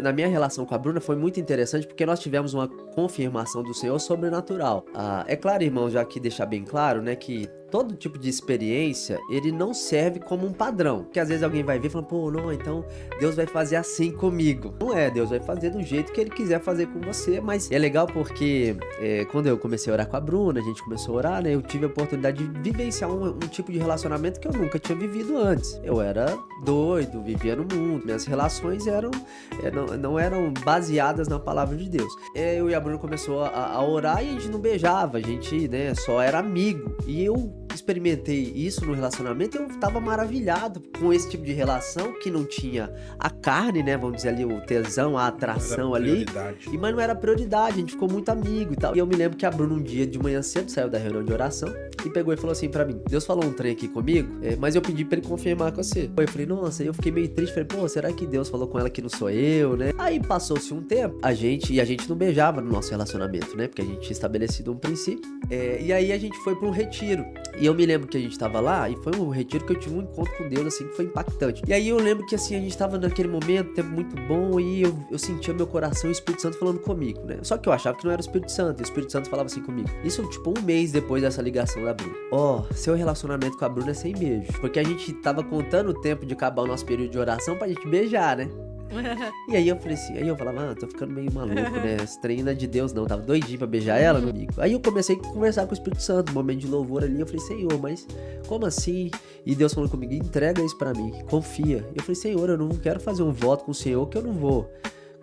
na minha relação com a Bruna foi muito interessante porque nós tivemos uma confirmação do Senhor sobrenatural. É claro, irmão, já que deixar bem claro, né, que todo tipo de experiência, ele não serve como um padrão. Porque às vezes alguém vai ver e fala, pô, não, então Deus vai fazer assim comigo. Não é, Deus vai fazer do jeito que ele quiser fazer com você, mas é legal porque quando eu comecei a orar com a Bruna, a gente começou a orar, né, eu tive a oportunidade de vivenciar um tipo de relacionamento que eu nunca tinha vivido antes. Eu era doido, vivia no mundo, minhas relações não eram baseadas na palavra de Deus. Eu e a Bruna começou a orar e a gente não beijava, a gente, né, só era amigo. E eu experimentei isso no relacionamento e eu tava maravilhado com esse tipo de relação que não tinha a carne, né, vamos dizer ali, o tesão, a atração ali, mas não era prioridade, a gente ficou muito amigo e tal. E eu me lembro que a Bruna um dia de manhã cedo saiu da reunião de oração e pegou e falou assim pra mim, Deus falou um trem aqui comigo, mas eu pedi pra ele confirmar com você. Eu falei, nossa, eu fiquei meio triste, falei, pô, será que Deus falou com ela que não sou eu, né? Aí passou-se um tempo, a gente não beijava no nosso relacionamento, né, porque a gente tinha estabelecido um princípio, e aí a gente foi pra um retiro. E eu me lembro que a gente tava lá e foi um retiro que eu tive um encontro com Deus, assim, que foi impactante. E aí eu lembro que, assim, a gente tava naquele momento, tempo muito bom, e eu sentia meu coração e o Espírito Santo falando comigo, né? Só que eu achava que não era o Espírito Santo, e o Espírito Santo falava assim comigo. Isso, tipo, um mês depois dessa ligação da Bruna. Seu relacionamento com a Bruna é sem beijo. Porque a gente tava contando o tempo de acabar o nosso período de oração pra gente beijar, né? E aí eu falei assim, aí eu falava, tô ficando meio maluco, né? Esse trem não é de Deus não, tava doidinho pra beijar ela, meu amigo. Aí eu comecei a conversar com o Espírito Santo, um momento de louvor ali, eu falei, Senhor, mas como assim? E Deus falou comigo, entrega isso pra mim, confia. E eu falei, Senhor, eu não quero fazer um voto com o Senhor que eu não vou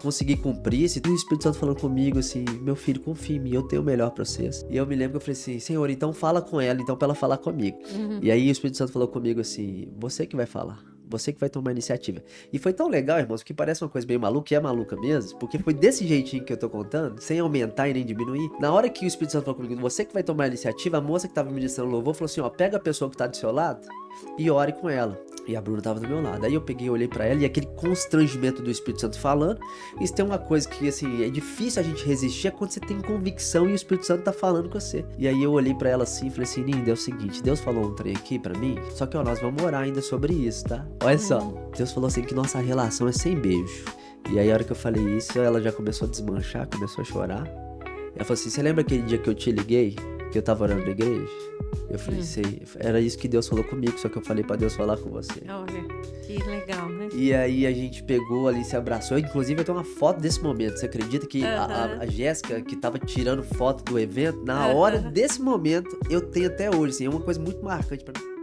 conseguir cumprir. Se tem o Espírito Santo falando comigo assim, meu filho, confia em mim, eu tenho o melhor pra vocês. E eu me lembro que eu falei assim, Senhor, então fala com ela, então pra ela falar comigo. E aí o Espírito Santo falou comigo assim, você que vai falar. Você que vai tomar a iniciativa. E foi tão legal, irmãos, que parece uma coisa bem maluca, e é maluca mesmo, porque foi desse jeitinho que eu tô contando, sem aumentar e nem diminuir. Na hora que o Espírito Santo falou comigo, você que vai tomar a iniciativa, a moça que tava ministrando louvor falou assim, pega a pessoa que tá do seu lado e ore com ela. E a Bruna tava do meu lado. Aí eu peguei, olhei pra ela e aquele constrangimento do Espírito Santo falando. Isso tem uma coisa que, assim, é difícil a gente resistir, é quando você tem convicção e o Espírito Santo tá falando com você. E aí eu olhei pra ela assim e falei assim, Linda, é o seguinte, Deus falou um trem aqui pra mim, só que nós vamos orar ainda sobre isso, tá? Olha só, Deus falou assim que nossa relação é sem beijo. E aí a hora que eu falei isso, ela já começou a desmanchar, começou a chorar. Ela falou assim, você lembra aquele dia que eu te liguei? Que eu tava orando na igreja? Eu falei, sei, era isso que Deus falou comigo, só que eu falei pra Deus falar com você. Olha, que legal, né? E aí a gente pegou ali, se abraçou, inclusive eu tenho uma foto desse momento, você acredita que a Jéssica, que tava tirando foto do evento, na hora desse momento, eu tenho até hoje, assim, é uma coisa muito marcante pra mim.